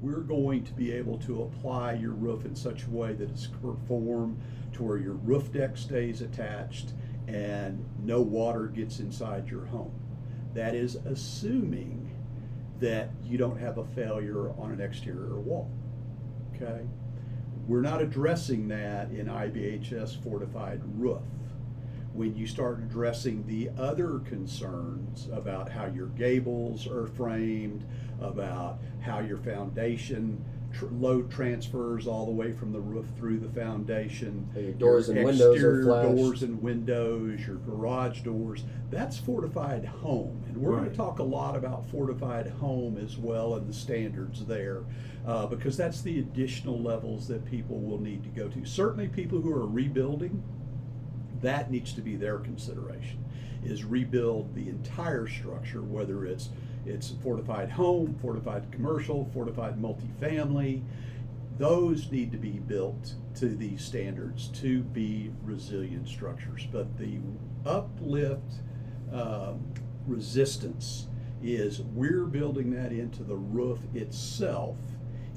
we're going to be able to apply your roof in such a way that it's performed to where your roof deck stays attached and no water gets inside your home. That is assuming that you don't have a failure on an exterior wall, okay? We're not addressing that in IBHS fortified roof. When you start addressing the other concerns about how your gables are framed, about how your foundation load transfers all the way from the roof through the foundation, your doors and windows are exterior flashed. doors and windows, your garage doors, that's fortified home. And we're going to talk a lot about fortified home as well and the standards there, because that's the additional levels that people will need to go to. Certainly people who are rebuilding, that needs to be their consideration, is rebuild the entire structure, whether it's fortified home, fortified commercial, fortified multifamily. Those need to be built to these standards to be resilient structures. But the uplift resistance is we're building that into the roof itself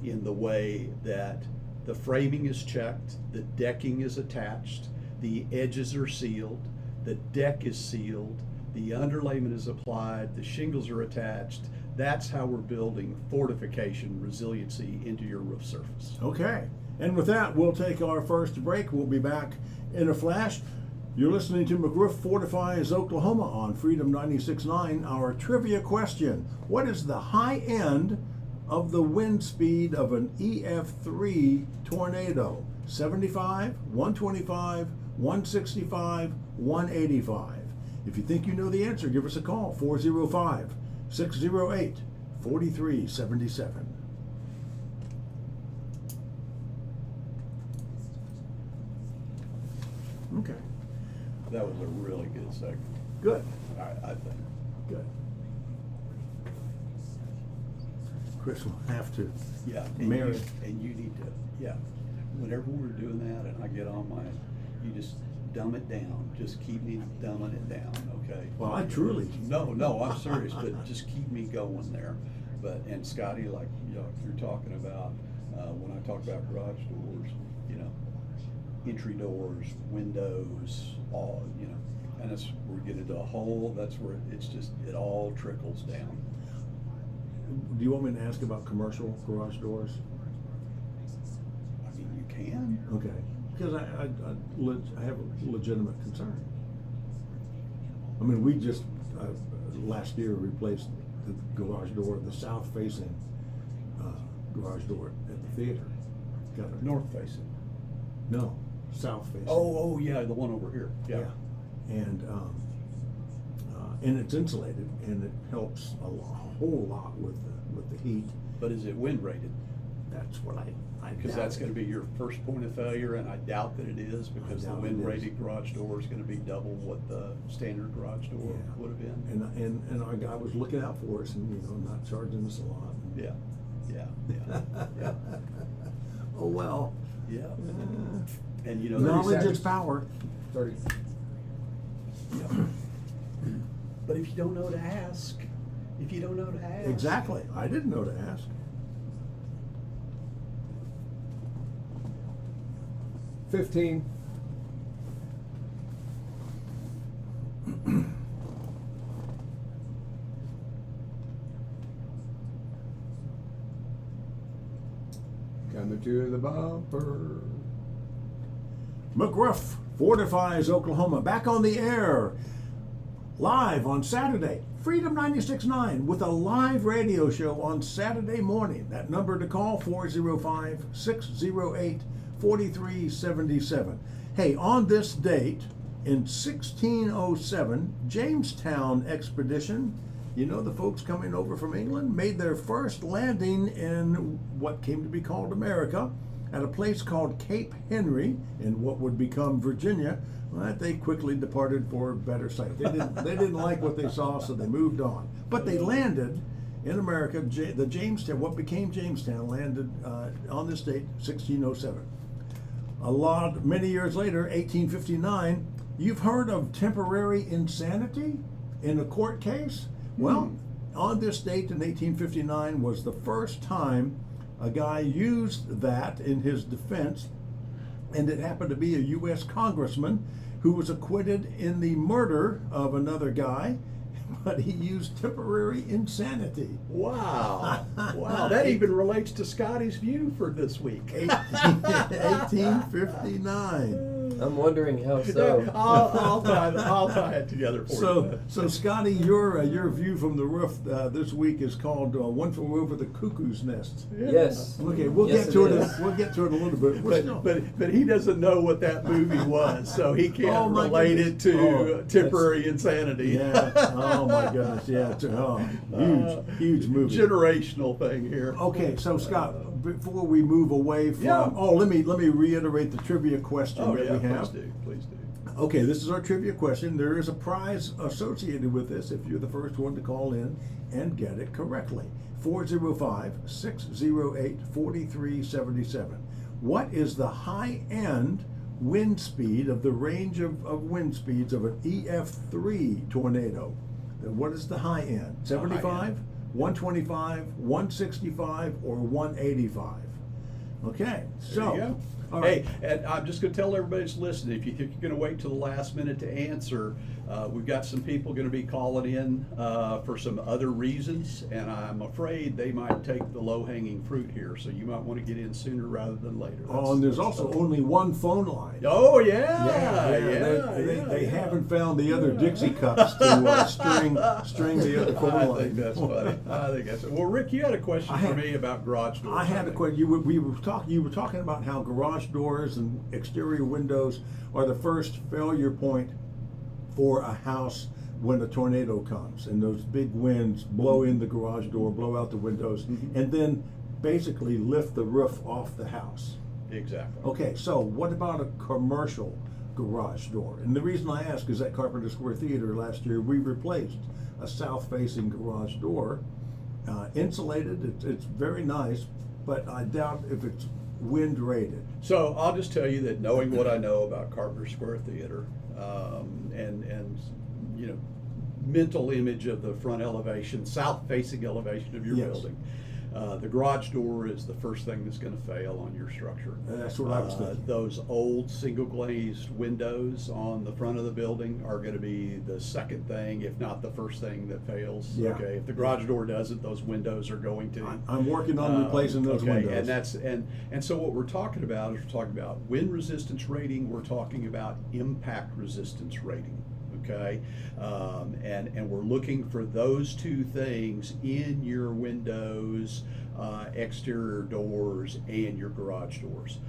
in the way that the framing is checked, the decking is attached, the edges are sealed, the deck is sealed, the underlayment is applied, the shingles are attached. That's how we're building fortification resiliency into your roof surface. Okay, and with that, we'll take our first break. We'll be back in a flash. You're listening to McRoof Fortifies Oklahoma on Freedom 96.9. Our trivia question: what is the high end of the wind speed of an EF3 tornado? 75, 125, 165, 185. If you think you know the answer, give us a call, 405-608-4377. Okay. That was a really good segment. Good. I think. Good. Chris will have to. Yeah. Mary. And you need to, yeah. Whenever we're doing that and I get on my, you just dumb it down. Just keep me dumbing it down, okay? Well, I truly. No, I'm serious, but just keep me going there. But, and Scotty, like, you know, you're talking about, when I talk about garage doors, you know, entry doors, windows, all, you know, and that's, we're getting to a hole, that's where it's just, it all trickles down. Do you want me to ask about commercial garage doors? I mean, you can. Okay, because I have a legitimate concern. I mean, we just last year replaced the garage door, the south-facing garage door at the theater. Got a North facing. No, south-facing. Oh, yeah, the one over here. Yeah. And it's insulated, and it helps a whole lot with the heat. But is it wind rated? That's what I Because that's going to be your first point of failure, and I doubt that it is, because the wind-rated garage door is going to be double what the standard garage door would have been. And our guy was looking out for us, and not charging us a lot. Yeah. Oh well. Yeah. And knowledge is power. 30. Yeah. But if you don't know to ask, Exactly. I didn't know to ask. $15. Coming to the bumper. McRoof Fortifies Oklahoma, back on the air, live on Saturday. Freedom 96.9 with a live radio show on Saturday morning. That number to call, 405-608-4377. Hey, on this date, in 1607, Jamestown expedition, the folks coming over from England, made their first landing in what came to be called America, at a place called Cape Henry in what would become Virginia. Well, they quickly departed for a better sight. They didn't like what they saw, so they moved on. But they landed in America. The Jamestown, what became Jamestown, landed on this date, 1607. Many years later, 1859. You've heard of temporary insanity in a court case? Well, on this date in 1859 was the first time a guy used that in his defense, and it happened to be a U.S. congressman who was acquitted in the murder of another guy, but he used temporary insanity. Wow. Wow. That even relates to Scotty's view for this week. 1859. I'm wondering how so. I'll tie it together for you. So Scotty, your view from the roof this week is called "One Flew Over the Cuckoo's Nest." Yes. Okay, we'll Yes, get to it it. is. We'll get to it a little bit. We're still- But he doesn't know what that movie was, so he Oh, can't my relate it goodness. to Oh, temporary insanity. Yeah. Oh my goodness. Yeah. Huge movie. Generational thing here. Okay, so Scott, before we move away from, Yeah. let me reiterate the trivia question Oh that yeah, we have. please do. Okay, this is our trivia question. There is a prize associated with this if you're the first one to call in and get it correctly. 405-608-4377. What is the high end wind speed of the range of wind speeds of an EF3 tornado? What is the high end? 75, 125, 165, or 185? Okay, so. There you go. All Hey, right. and I'm just going to tell everybody that's listening, if you think you're going to wait till the last minute to answer, we've got some people going to be calling in for some other reasons, and I'm afraid they might take the low-hanging fruit here, so you might want to get in sooner rather than later. Oh, and there's also only one phone line. Oh, yeah. They haven't found the other Dixie cups to string the other phone I line. think that's funny. Well, Rick, you had a question for me about garage doors. I had a question. You were talking about how garage doors and exterior windows are the first failure point for a house when a tornado comes, and those big winds blow in the garage door, blow out the windows, and then basically lift the roof off the house. Exactly. Okay, so what about a commercial garage door? And the reason I ask is at Carpenter Square Theater last year, we replaced a south-facing garage door, insulated. It's very nice, but I doubt if it's wind rated. So I'll just tell you that knowing what I know about Carpenter Square Theater, and you know, mental image of the front elevation, south-facing elevation of your Yes. building, the garage door is the first thing that's going to fail on your structure. That's what I was thinking. Those old single glazed windows on the front of the building are going to be the second thing, if not the first thing that fails. Yeah. Okay, if the garage door doesn't, those windows are going to. I'm working on replacing those Okay, windows. and that's and so what we're talking about is we're talking about wind resistance rating. We're talking about impact resistance rating. Okay, and we're looking for those two things in your windows, exterior doors, and your garage doors.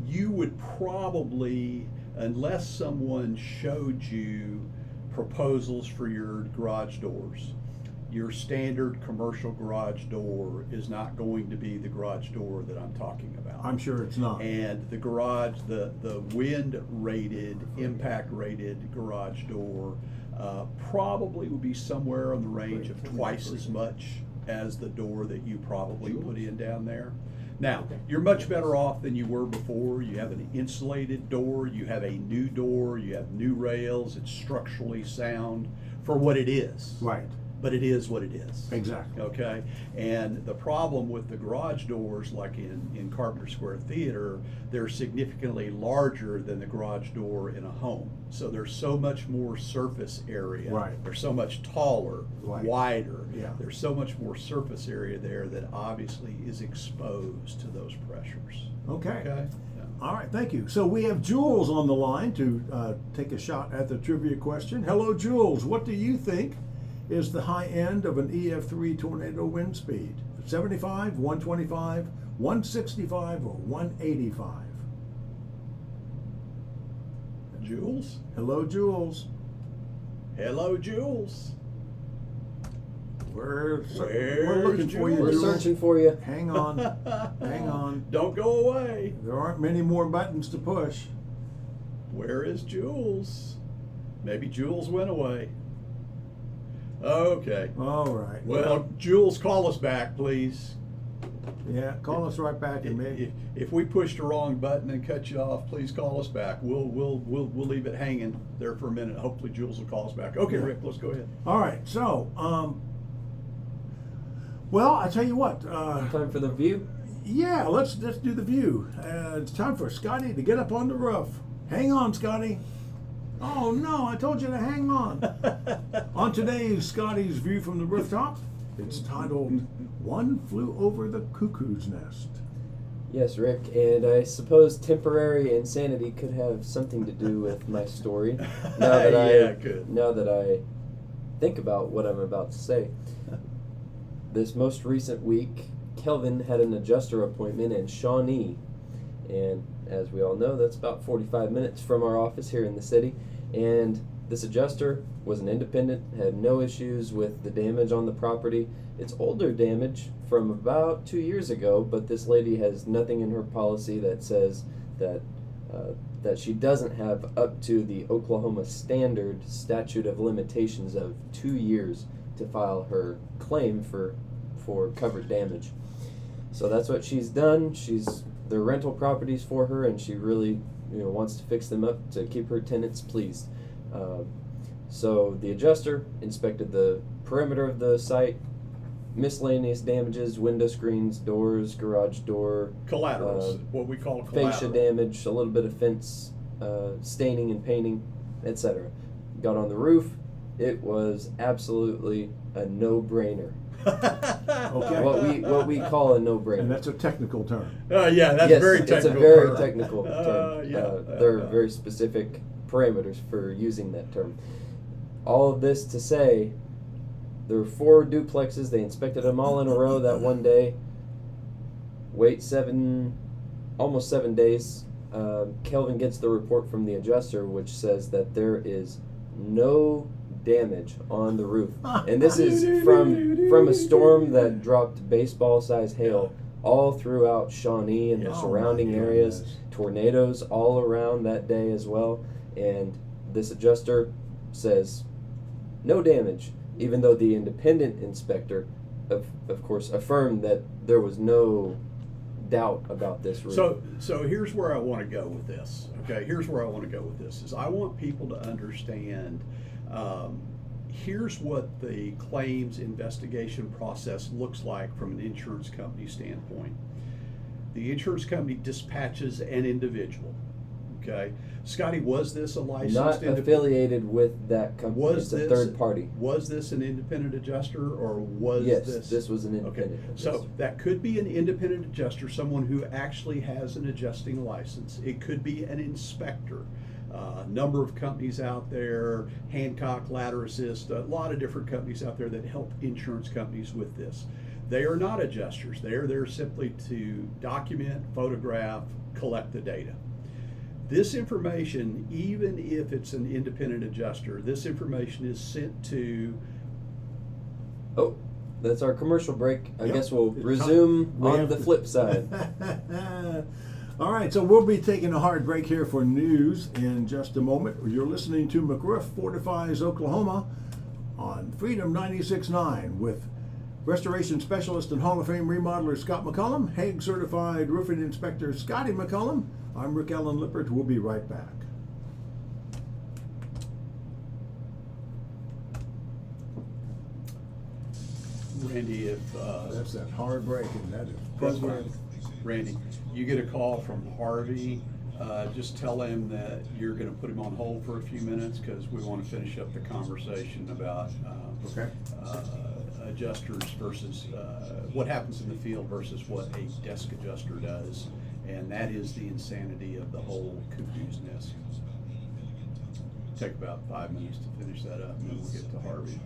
You would probably, unless someone showed you proposals for your garage doors, your standard commercial garage door is not going to be the garage door that I'm talking about. I'm sure it's not. And the garage, the wind rated, impact rated garage door probably would be somewhere in the range of twice as much as the door that you probably put in down there. Now, you're much better off than you were before. You have an insulated door, you have a new door, you have new rails, it's structurally sound for what it is. Right. But it is what it is. Exactly. Okay, and the problem with the garage doors, like in Carpenter Square Theater, they're significantly larger than the garage door in a home. So there's so much more surface area. Right. They're so much taller, Right. wider. Yeah. There's so much more surface area there that obviously is exposed to those pressures. Okay. Okay. All right, thank you. So we have Jules on the line to take a shot at the trivia question. Hello, Jules. What do you think is the high end of an EF3 tornado wind speed? 75, 125, 165, or 185? Jules? Hello, Jules. Hello, Jules. We're Where's looking for you, Jules? We're Jules. searching for you. Hang on. Hang on. Don't go away. There aren't many more buttons to push. Where is Jules? Maybe Jules went away. Okay. All right. Well, Jules, call us back, please. Yeah, call us right back and maybe. If we pushed the wrong button and cut you off, please call us back. We'll leave it hanging there for a minute. Hopefully, Jules will call us back. Okay, Yeah. Rick, let's go ahead. All right. So, Well, I tell you what. Time for the view. Yeah, let's do the view. It's time for Scotty to get up on the roof. Hang on, Scotty. Oh no, I told you to hang on. On today's Scotty's View from the Rooftop, it's titled "One Flew Over the Cuckoo's Nest." Yes, Rick, and I suppose temporary insanity could have something to do with my story. Now that now that I think about what I'm about to say. This most recent week, Kelvin had an adjuster appointment in Shawnee, and as we all know, that's about 45 minutes from our office here in the city. And this adjuster was an independent, had no issues with the damage on the property. It's older damage from about 2 years ago, but this lady has nothing in her policy that says that that she doesn't have up to the Oklahoma standard statute of limitations of 2 years to file her claim for covered damage. So that's what she's done. They're rental properties for her, and she really wants to fix them up to keep her tenants pleased. So the adjuster inspected the perimeter of the site, miscellaneous damages, window screens, doors, garage door, Collaterals, what we call collateral. fascia damage, a little bit of fence staining and painting, etc. Got on the roof. It was absolutely a no-brainer. Okay. What we call a no-brainer. And that's a technical term. Yeah, that's Yes, very technical. it's a very term. technical term. There are very specific parameters for using that term. All of this to say, there were 4 duplexes. They inspected them all in a row that one day. Wait almost 7 days. Kelvin gets the report from the adjuster, which says that there is no damage on the roof, and this is from a storm that dropped baseball-sized hail all throughout Shawnee and the surrounding areas, tornadoes all around that day as well. And this adjuster says no damage, even though the independent inspector, of course, affirmed that there was no doubt about this roof. So here's where I want to go with this. Okay, here's where I want to go with this. Is I want people to understand. Here's what the claims investigation process looks like from an insurance company standpoint. The insurance company dispatches an individual. Okay, Scotty, was this a licensed? Not affiliated with that company. It's a third party. Was this an independent adjuster, or was this? This was an independent adjuster. So that could be an independent adjuster, someone who actually has an adjusting license. It could be an inspector. Number of companies out there, Hancock, Ladder Assist, a lot of different companies out there that help insurance companies with this. They are not adjusters. They are there simply to document, photograph, collect the data. This information, even if it's an independent adjuster, this information is sent to... Oh, that's our commercial break. I Yep. guess we'll It's resume time. We on have the to- flip side. All right, so we'll be taking a hard break here for news in just a moment. You're listening to McRoof Fortifies Oklahoma on Freedom 96.9 with restoration specialist and Hall of Fame remodeler Scott McCollum, HAAG-certified roofing inspector Scotty McCollum. I'm Rick Allen Lippert. We'll be right back. Randy, if That's that hard break, and that is that's program. fine. Randy, you get a call from Harvey, just tell him that you're going to put him on hold for a few minutes because we want to finish up the conversation about Okay. adjusters versus what happens in the field versus what a desk adjuster does, and that is the insanity of the whole cuckoo's nest. Take about 5 minutes to finish that up, and then we'll get to Harvey.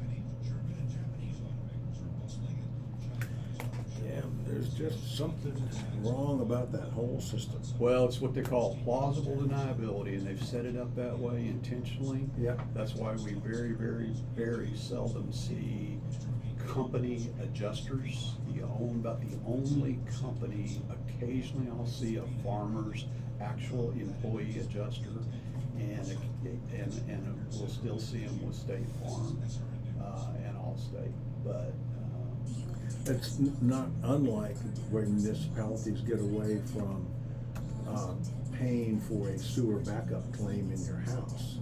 Yeah, there's just something wrong about that whole system. Well, it's what they call plausible deniability, and they've set it up that way intentionally. Yeah. That's why we very, very, very seldom see company adjusters. About the only company, occasionally I'll see a farmer's actual employee adjuster, and we'll still see them with State Farm and Allstate, but. It's not unlike where municipalities get away from paying for a sewer backup claim in your house.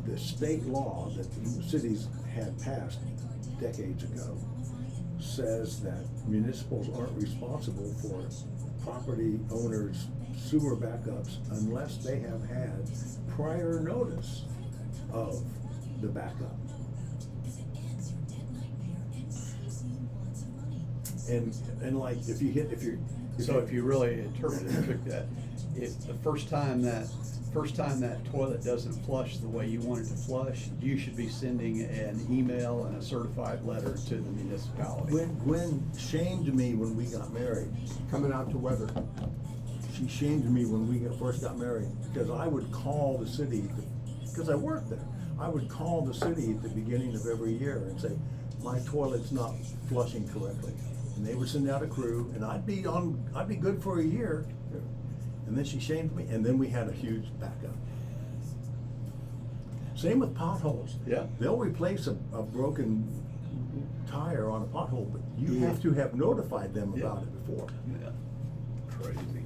The state law that the cities had passed decades ago says that municipals aren't responsible for property owners' sewer backups unless they have had prior notice of the backup. And like if you really interpret it, took that, if the first time that toilet doesn't flush the way you want it to flush, you should be sending an email and a certified letter to the municipality. Gwen shamed me when we got married. Coming out to weather. She shamed me when we first got married because I would call the city, because I worked there. I would call the city at the beginning of every year and say, my toilet's not flushing correctly. And they would send out a crew, and I'd be good for a year. And then she shamed me, and then we had a huge backup. Same with potholes. Yeah. They'll replace a broken tire on a pothole, but you have to have notified them about it before. Yeah, crazy.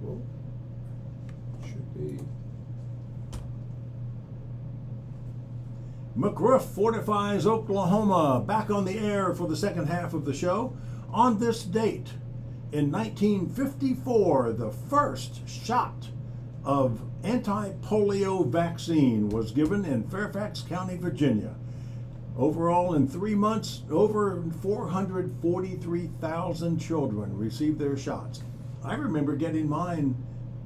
Well, should be. McRoof Fortifies Oklahoma, back on the air for the second half of the show. On this date, in 1954, the first shot of anti-polio vaccine was given in Fairfax County, Virginia. Overall, in 3 months, over 443,000 children received their shots. I remember getting mine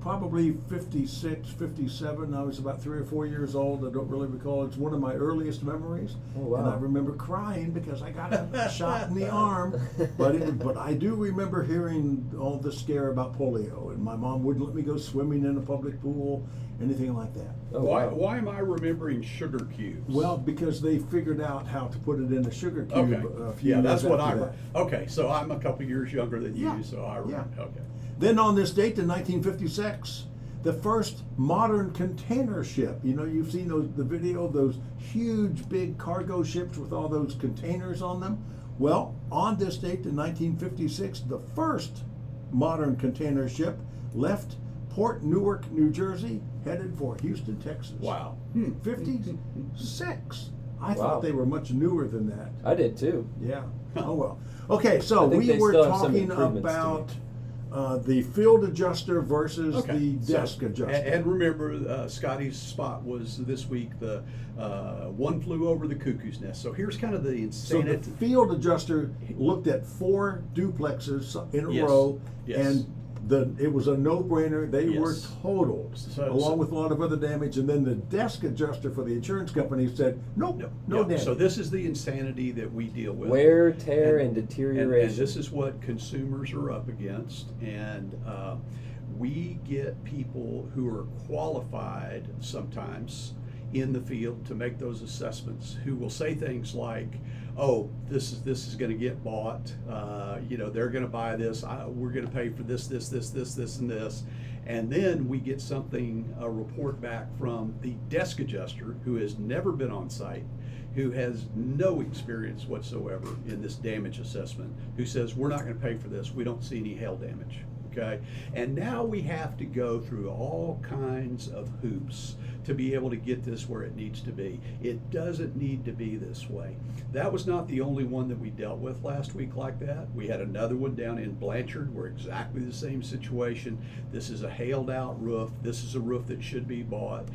probably 56, 57. I was about 3 or 4 years old. I don't really recall. It's one of my earliest memories. Oh, wow. And I remember crying because I got a shot in the arm. But I do remember hearing all the scare about polio. And my mom wouldn't let me go swimming in a public pool, anything like that. Oh, why, wow. why am I remembering sugar cubes? Well, because they figured out how to put it in a sugar cube a few Yeah, that's years what after I that. Okay, so I'm a couple years younger than Yeah, you, so I remember. yeah. Okay. Then on this date in 1956, the first modern container ship. You know, you've seen the video of those huge big cargo ships with all those containers on them. Well, on this date in 1956, the first modern container ship left Port Newark, New Jersey, headed for Houston, Texas. Wow. 56. I Wow. thought they were much newer than that. I did too. Yeah. Oh well. Okay, so I think we they were still have some talking improvements to about the field adjuster versus the desk so, adjuster. And remember, Scotty's spot was this week the one flew over the cuckoo's nest. So here's kind of the So the insanity. field adjuster looked at 4 duplexes in a Yes, row, yes. and it was a no-brainer. They were Yes. totaled, along with a lot of other damage. And then the desk adjuster for the insurance company said, "Nope, no damage." So this is the insanity that we deal with. Wear, tear, and deterioration. And this is what consumers are up against. And we get people who are qualified sometimes in the field to make those assessments who will say things like, oh, this is going to get bought. They're going to buy this. We're going to pay for this, and this. And then we get a report back from the desk adjuster who has never been on site, who has no experience whatsoever in this damage assessment, who says, we're not going to pay for this. We don't see any hail damage. Okay. And now we have to go through all kinds of hoops to be able to get this where it needs to be. It doesn't need to be this way. That was not the only one that we dealt with last week like that. We had another one down in Blanchard where exactly the same situation. This is a hailed out roof. This is a roof that should be bought.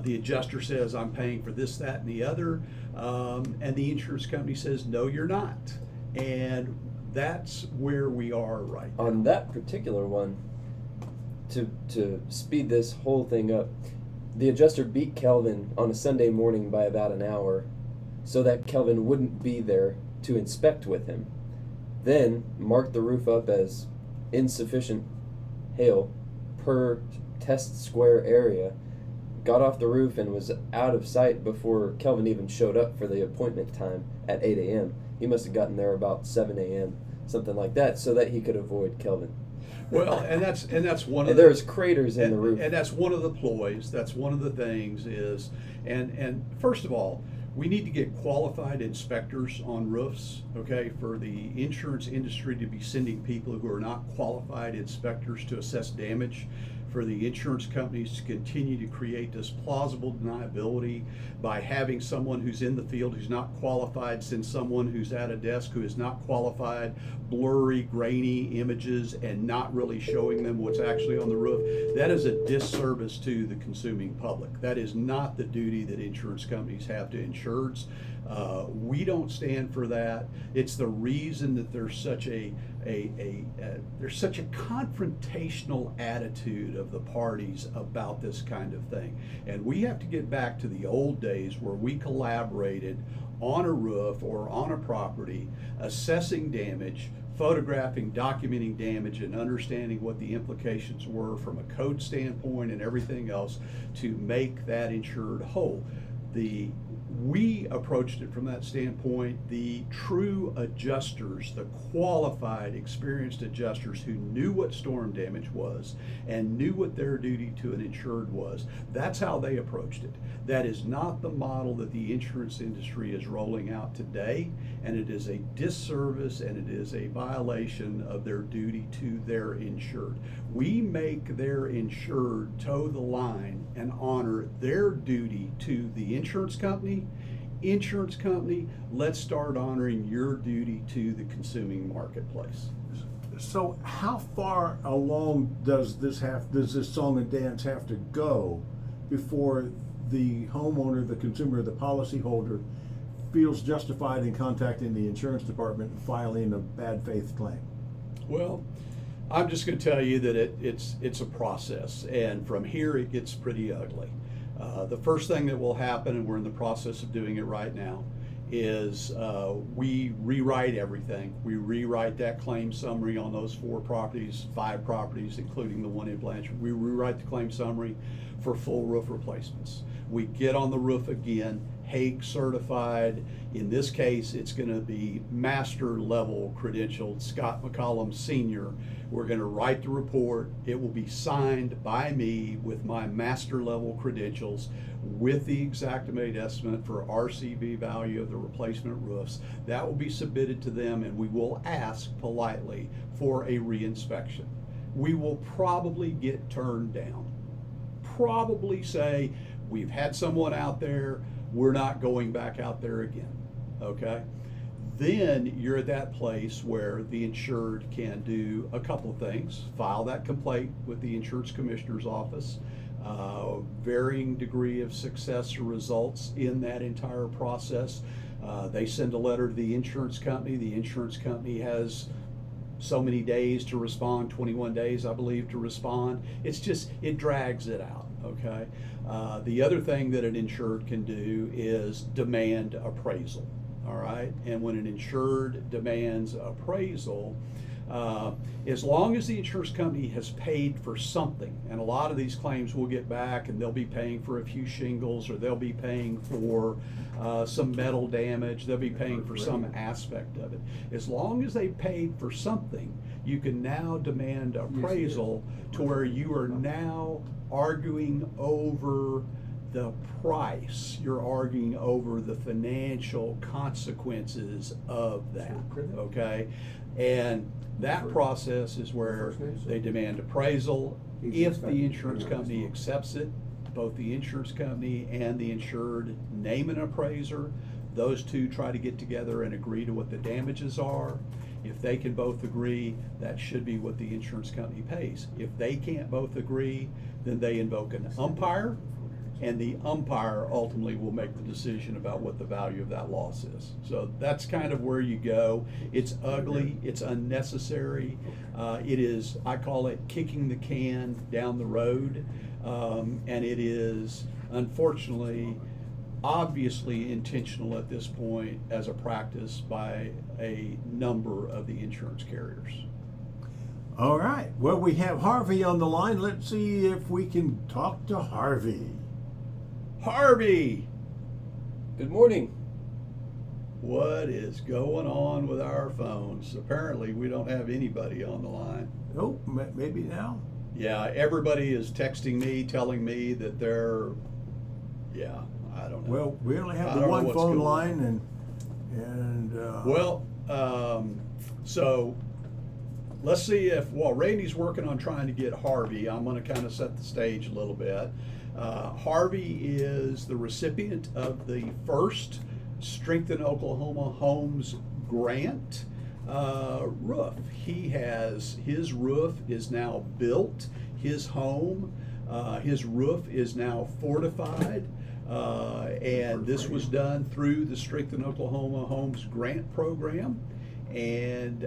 The adjuster says, I'm paying for this, that, and the other. And the insurance company says, no, you're not. And that's where we are right now. On that particular one, to speed this whole thing up, the adjuster beat Kelvin on a Sunday morning by about an hour so that Kelvin wouldn't be there to inspect with him. Then marked the roof up as insufficient hail per test square area, got off the roof and was out of sight before Kelvin even showed up for the appointment time at 8 a.m. He must have gotten there about 7 a.m., something like that, so that he could avoid Kelvin. Well, and that's one of there's craters in the roof, and that's one of the ploys. That's one of the things is, and first of all, we need to get qualified inspectors on roofs. Okay, for the insurance industry to be sending people who are not qualified inspectors to assess damage, for the insurance companies to continue to create this plausible deniability by having someone who's in the field who's not qualified send someone who's at a desk who is not qualified, blurry, grainy images and not really showing them what's actually on the roof. That is a disservice to the consuming public. That is not the duty that insurance companies have to insureds. We don't stand for that. It's the reason that there's such a confrontational attitude of the parties about this kind of thing. And we have to get back to the old days where we collaborated on a roof or on a property, assessing damage, photographing, documenting damage, and understanding what the implications were from a code standpoint and everything else to make that insured whole. We approached it from that standpoint. The true adjusters, the qualified, experienced adjusters who knew what storm damage was and knew what their duty to an insured was, that's how they approached it. That is not the model that the insurance industry is rolling out today, and it is a disservice and it is a violation of their duty to their insured. We make their insured toe the line and honor their duty to the insurance company. Insurance company, let's start honoring your duty to the consuming marketplace. So how far along does this song and dance have to go before the homeowner, the consumer, the policyholder feels justified in contacting the insurance department and filing a bad faith claim? Well, I'm just going to tell you that it's a process, and from here it gets pretty ugly. The first thing that will happen, and we're in the process of doing it right now, is we rewrite everything. We rewrite that claim summary on those 5 properties, including the one in Blanchard. We rewrite the claim summary for full roof replacements. We get on the roof again, HAAG-certified. In this case, it's going to be master level credentialed, Scott McCollum Sr. We're going to write the report. It will be signed by me with my master level credentials with the Xactimate estimate for RCV value of the replacement roofs. That will be submitted to them, and we will ask politely for a reinspection. We will probably get turned down. Probably say, we've had someone out there, we're not going back out there again, okay? Then you're at that place where the insured can do a couple of things. File that complaint with the insurance commissioner's office. Varying degree of success or results in that entire process. They send a letter to the insurance company. The insurance company has so many days to respond, 21 days, I believe, to respond. It drags it out, okay? The other thing that an insured can do is demand appraisal, all right? And when an insured demands appraisal, as long as the insurance company has paid for something, and a lot of these claims will get back and they'll be paying for a few shingles, or they'll be paying for some metal damage, they'll be paying for some aspect of it. As long as they paid for something, you can now demand appraisal to where you are now arguing over the price. You're arguing over the financial consequences of that, okay? And that process is where they demand appraisal. If the insurance company accepts it, both the insurance company and the insured name an appraiser. Those two try to get together and agree to what the damages are. If they can both agree, that should be what the insurance company pays. If they can't both agree, then they invoke an umpire, and the umpire ultimately will make the decision about what the value of that loss is. So that's kind of where you go. It's ugly, it's unnecessary. It is, I call it kicking the can down the road, and it is unfortunately obviously intentional at this point as a practice by a number of the insurance carriers. All right. Well, we have Harvey on the line. Let's see if we can talk to Harvey. Harvey, Good morning. what is going on with our phones? Apparently, we don't have anybody on the line. Oh, maybe now. Yeah, everybody is texting me, telling me that they're, yeah, I don't know. Well, we only I have the don't know one what's phone going on. line, and Well, so let's see if, while Randy's working on trying to get Harvey, I'm going to kind of set the stage a little bit. Harvey is the recipient of the first Strengthen Oklahoma Homes grant roof. His roof is now built, his home, his roof is now fortified. And this was done through the Strengthen Oklahoma Homes grant program. And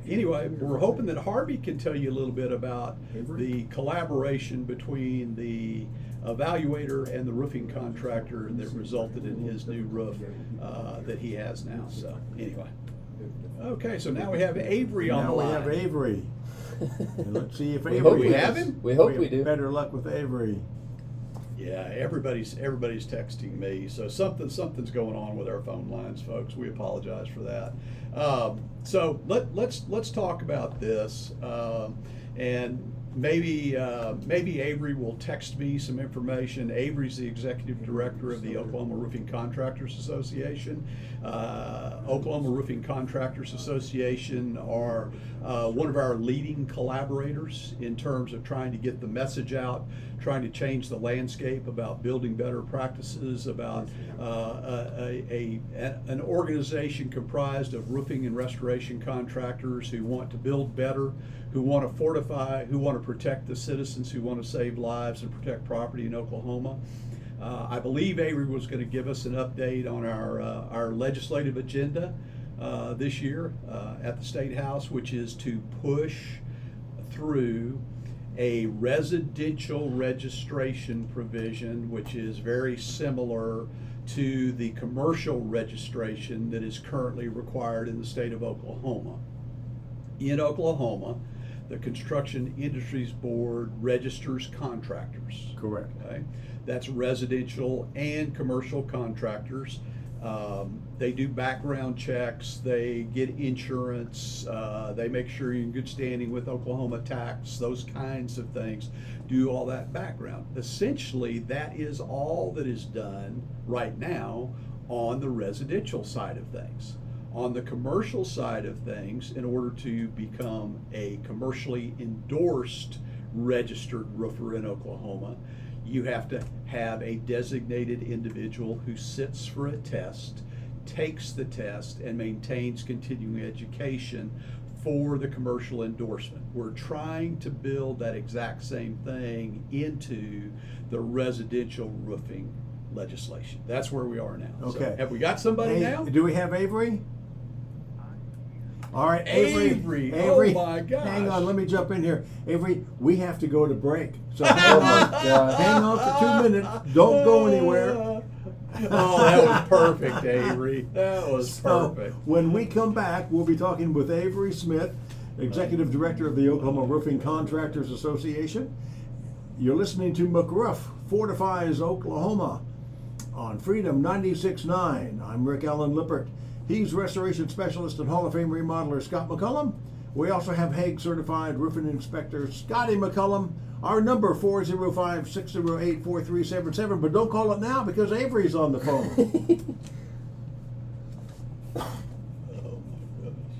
anyway, we're hoping that Harvey can tell you a little bit about the collaboration between the evaluator and the roofing contractor that resulted in his new roof that he has now. So anyway, okay, so now we have Avery on the now we line. have Avery. And let's see if We Avery hope we have has- him? We hope we do. Better luck with Avery. Yeah, everybody's texting me, so something's going on with our phone lines, folks. We apologize for that. So let's talk about this, and maybe Avery will text me some information. Avery's the executive director of the Oklahoma Roofing Contractors Association. Oklahoma Roofing Contractors Association are one of our leading collaborators in terms of trying to get the message out, trying to change the landscape about building better practices, about an organization comprised of roofing and restoration contractors who want to build better, who want to fortify, who want to protect the citizens, who want to save lives and protect property in Oklahoma. I believe Avery was going to give us an update on our legislative agenda this year at the State House, which is to push through a residential registration provision, which is very similar to the commercial registration that is currently required in the state of Oklahoma. In Oklahoma, the Construction Industries Board registers contractors. Correct. Okay? That's residential and commercial contractors. They do background checks, they get insurance, they make sure you're in good standing with Oklahoma tax, those kinds of things, do all that background. Essentially, that is all that is done right now on the residential side of things. On the commercial side of things, in order to become a commercially endorsed registered roofer in Oklahoma, you have to have a designated individual who sits for a test, takes the test, and maintains continuing education for the commercial endorsement. We're trying to build that exact same thing into the residential roofing legislation. That's where we are now. Okay. So, have we got somebody Hey, now? do we have Avery? All right, Avery. Avery, Oh my gosh. hang on, let me jump in here. Avery, we have to go to break. So Oh hang my on, God. hang on for 2 minutes. Don't go anywhere. Oh, that was perfect, Avery. That was So perfect. when we come back, we'll be talking with Avery Smith, Executive Director of the Oklahoma Roofing Contractors Association. You're listening to McRoof Fortifies Oklahoma on Freedom 96.9. I'm Rick Allen Lippert. He's Restoration Specialist and Hall of Fame Remodeler Scott McCollum. We also have HAAG-certified roofing inspector Scotty McCollum. Our number 405-608-4377, but don't call it now because Avery's on the phone. Oh my goodness.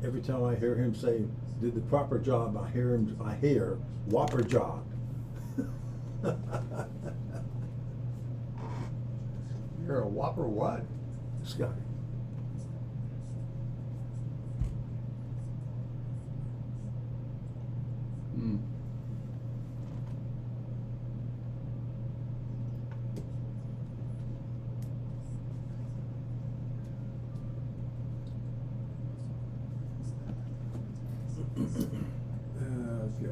Every time I hear him say, did the proper job, I hear, whopper job. You're a whopper what? Scotty. Okay.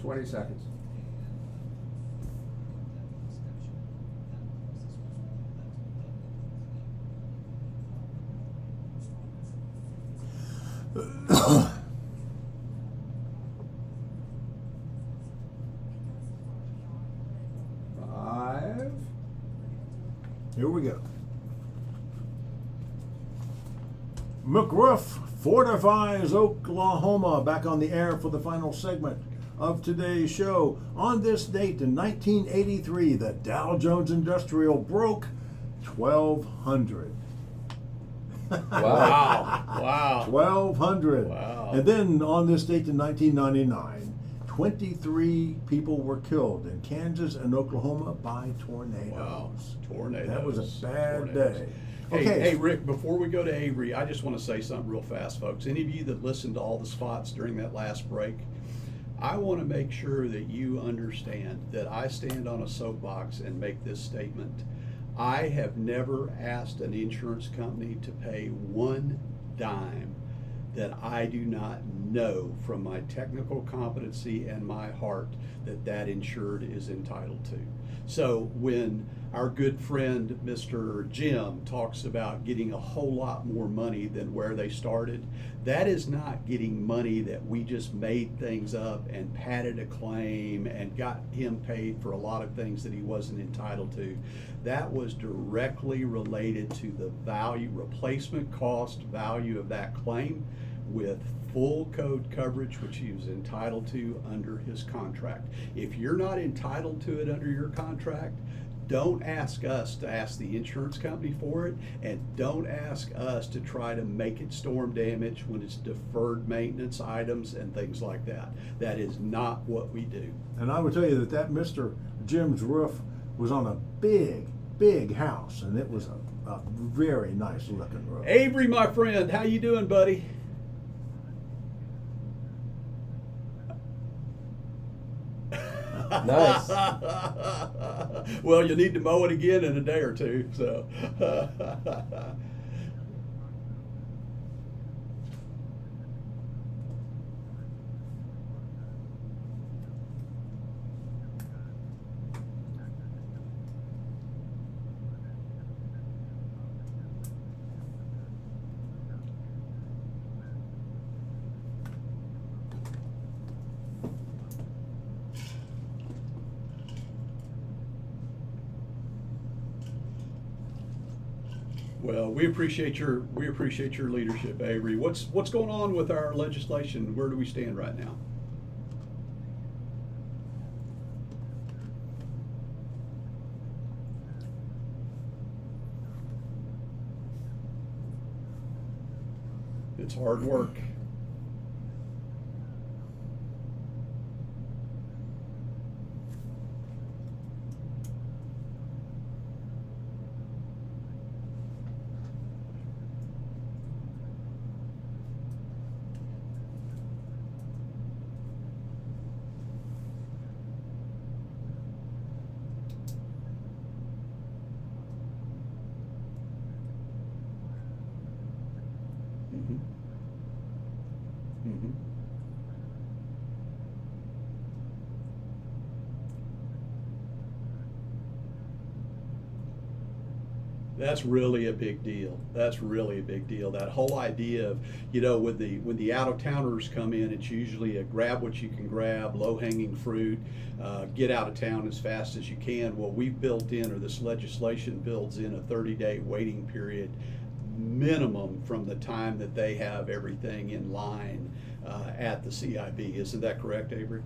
Twenty seconds. Five. Here we go. McRoof Fortifies Oklahoma, back on the air for the final segment of today's show. On this date in 1983, the Dow Jones Industrial broke 1,200. Wow. Wow. 1,200. Wow. And then on this date in 1999, 23 people were killed in Kansas and Oklahoma by tornadoes. Wow. Tornadoes. That was a bad Tornadoes. day. Hey, Okay. hey, Rick, before we go to Avery, I just want to say something real fast, folks. Any of you that listened to all the spots during that last break, I want to make sure that you understand that I stand on a soapbox and make this statement. I have never asked an insurance company to pay one dime that I do not know from my technical competency and my heart that insured is entitled to. So when our good friend Mr. Jim talks about getting a whole lot more money than where they started, that is not getting money that we just made things up and padded a claim and got him paid for a lot of things that he wasn't entitled to. That was directly related to the value, replacement cost value of that claim, with full code coverage, which he was entitled to under his contract. If you're not entitled to it under your contract, don't ask us to ask the insurance company for it, and don't ask us to try to make it storm damage when it's deferred maintenance items and things like that. That is not what we do. And I will tell you that Mr. Jim's roof was on a big, big house, and it was a very nice looking roof. Avery, my friend, how you doing, buddy? Nice. Well, you need to mow it again in a day or two, so. Well, we appreciate your leadership, Avery. What's going on with our legislation? Where do we stand right now? It's hard work. Mm-hmm. Mm-hmm. That's really a big deal. That's really a big deal. That whole idea of, when the out-of-towners come in, it's usually a grab what you can grab, low-hanging fruit, get out of town as fast as you can. Well, we've built in, or this legislation builds in, a 30-day waiting period minimum from the time that they have everything in line at the CIB. Isn't that correct, Avery?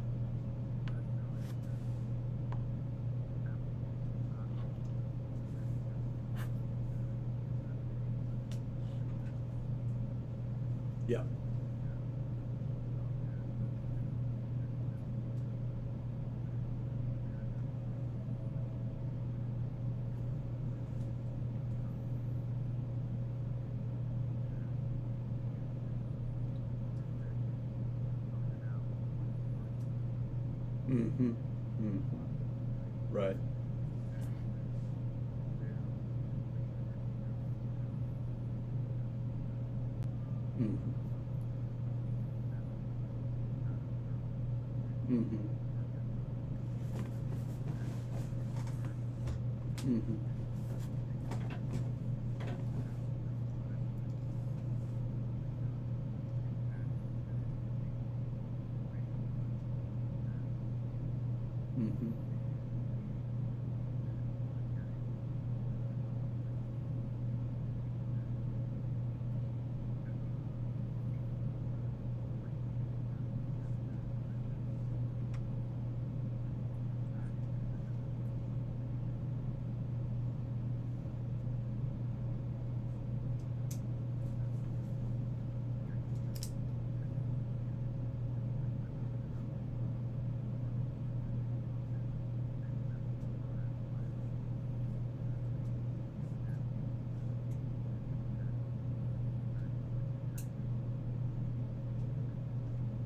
Yeah. Mm-hmm. Mm. Right. Mm-hmm. Mm-hmm. Mm-hmm. Mm-hmm.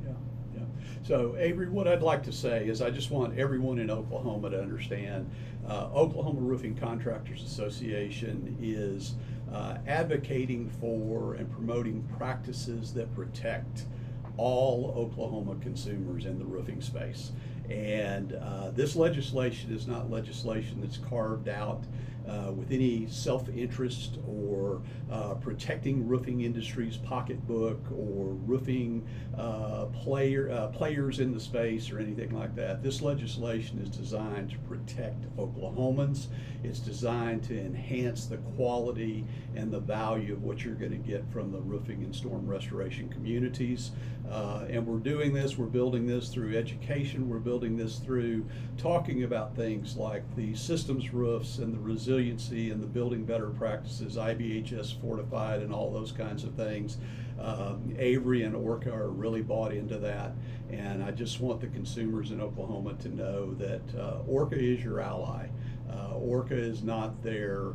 Yeah, yeah. So Avery, what I'd like to say is I just want everyone in Oklahoma to understand, Oklahoma Roofing Contractors Association is advocating for and promoting practices that protect all Oklahoma consumers in the roofing space. And this legislation is not legislation that's carved out with any self-interest or protecting roofing industry's pocketbook or roofing players in the space or anything like that. This legislation is designed to protect Oklahomans. It's designed to enhance the quality and the value of what you're going to get from the roofing and storm restoration communities. And we're doing this, we're building this through education, we're building this through talking about things like the systems roofs and the resiliency and the building better practices, IBHS Fortified and all those kinds of things. Avery and Orca are really bought into that, and I just want the consumers in Oklahoma to know that Orca is your ally. Orca is not there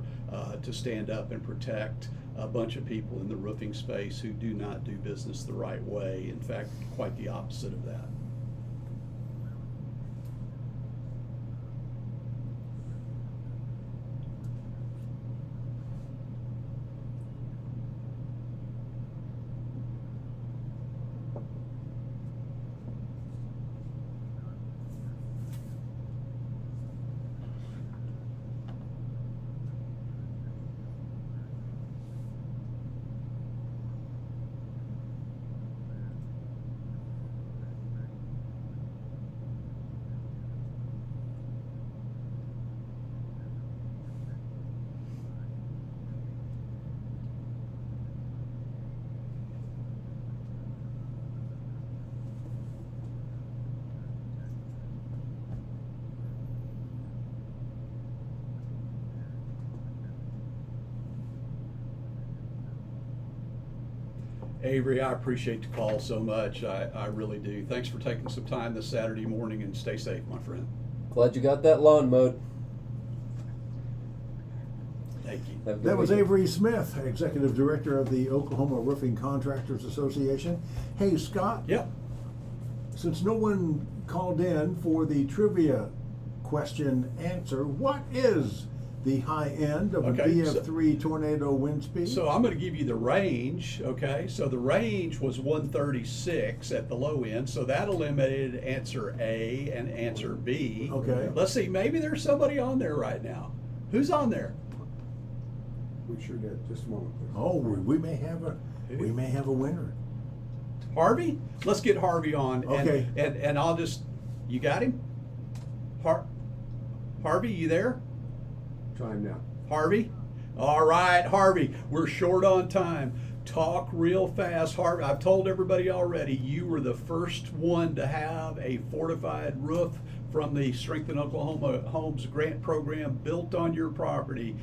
to stand up and protect a bunch of people in the roofing space who do not do business the right way. In fact, quite the opposite of that. Avery, I appreciate the call so much. I really do. Thanks for taking some time this Saturday morning, and stay safe, my friend. Glad you got that lawn mowed. Thank you. Have a good That was weekend. Avery Smith, Executive Director of the Oklahoma Roofing Contractors Association. Hey, Scott, Yep. since no one called in for the trivia question answer, what is the high end of a Okay, BF3 tornado wind speed? So I'm going to give you the range, okay? So the range was 136 at the low end, so that eliminated answer A and answer B. Okay. Let's see, maybe there's somebody on there right now. Who's on there? We sure did. Just a moment, please. Oh, we may have a winner. Harvey? Let's get Harvey on. Okay. And I'll just, you got him? Harvey, you there? Time now. Harvey? All right, Harvey, we're short on time. Talk real fast, Harvey. I've told everybody already, you were the first one to have a fortified roof from the Strengthen Oklahoma Homes Grant Program built on your property.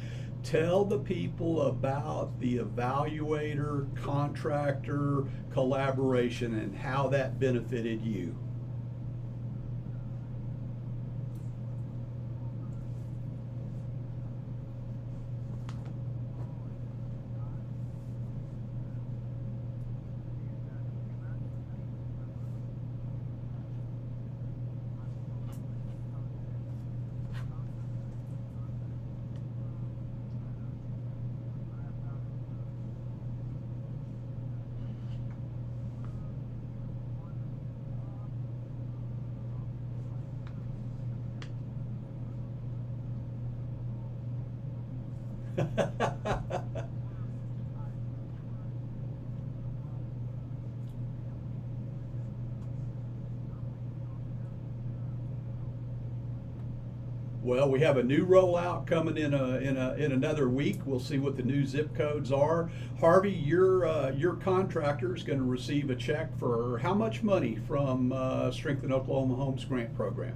Tell the people about the evaluator, contractor collaboration and how that benefited you. Well, we have a new rollout coming in another week. We'll see what the new zip codes are. Harvey, your contractor is going to receive a check for how much money from Strengthen Oklahoma Homes Grant Program?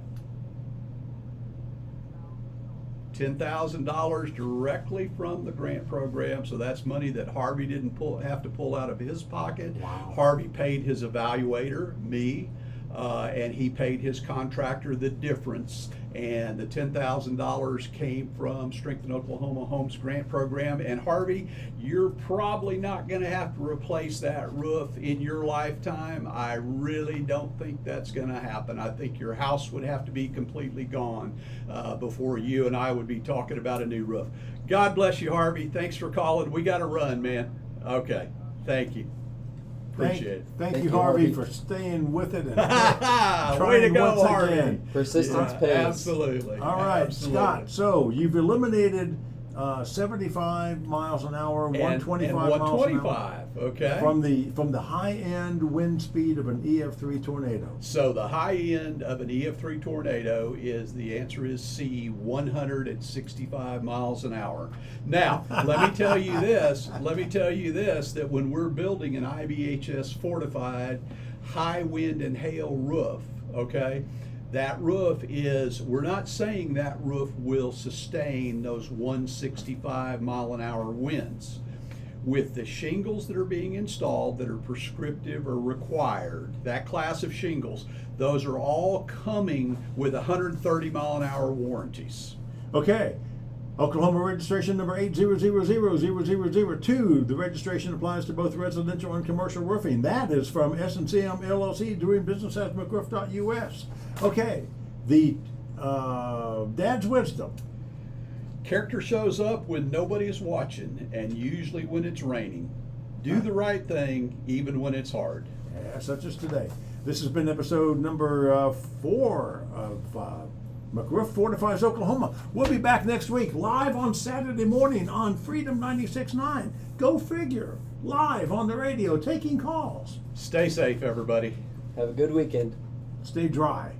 $10,000 directly from the grant program. So that's money that Harvey didn't have to pull out of his pocket. Wow. Harvey paid his evaluator, me, and he paid his contractor the difference. And the $10,000 came from Strengthen Oklahoma Homes Grant Program. And Harvey, you're probably not going to have to replace that roof in your lifetime. I really don't think that's going to happen. I think your house would have to be completely gone before you and I would be talking about a new roof. God bless you, Harvey. Thanks for calling. We got to run, man. Okay. Thank you. Appreciate it. Thank you, Harvey, for staying with it and Way to go, once Harvey. again. Persistence pays. Absolutely. All right, Absolutely. Scott. So you've eliminated 75 miles an hour, 125 and miles an hour 125, okay. from the high end wind speed of an EF3 tornado. So the high end of an EF3 tornado the answer is C, 165 miles an hour. Now, let me tell you this, that when we're building an IBHS fortified high wind and hail roof, okay, that roof we're not saying that roof will sustain those 165 mile an hour winds. With the shingles that are being installed that are prescriptive or required, that class of shingles, those are all coming with 130 mile an hour warranties. Okay. Oklahoma registration number 8000002. The registration applies to both residential and commercial roofing. That is from S&CM LLC, doing business as McRoof.us. Okay, the Dad's wisdom. Character shows up when nobody is watching, and usually when it's raining. Do the right thing, even when it's hard. Yeah, such as today. This has been episode number 4 of McRoof Fortifies Oklahoma. We'll be back next week, live on Saturday morning on Freedom 96.9. Go figure. Live on the radio, taking calls. Stay safe, everybody. Have a good weekend. Stay dry.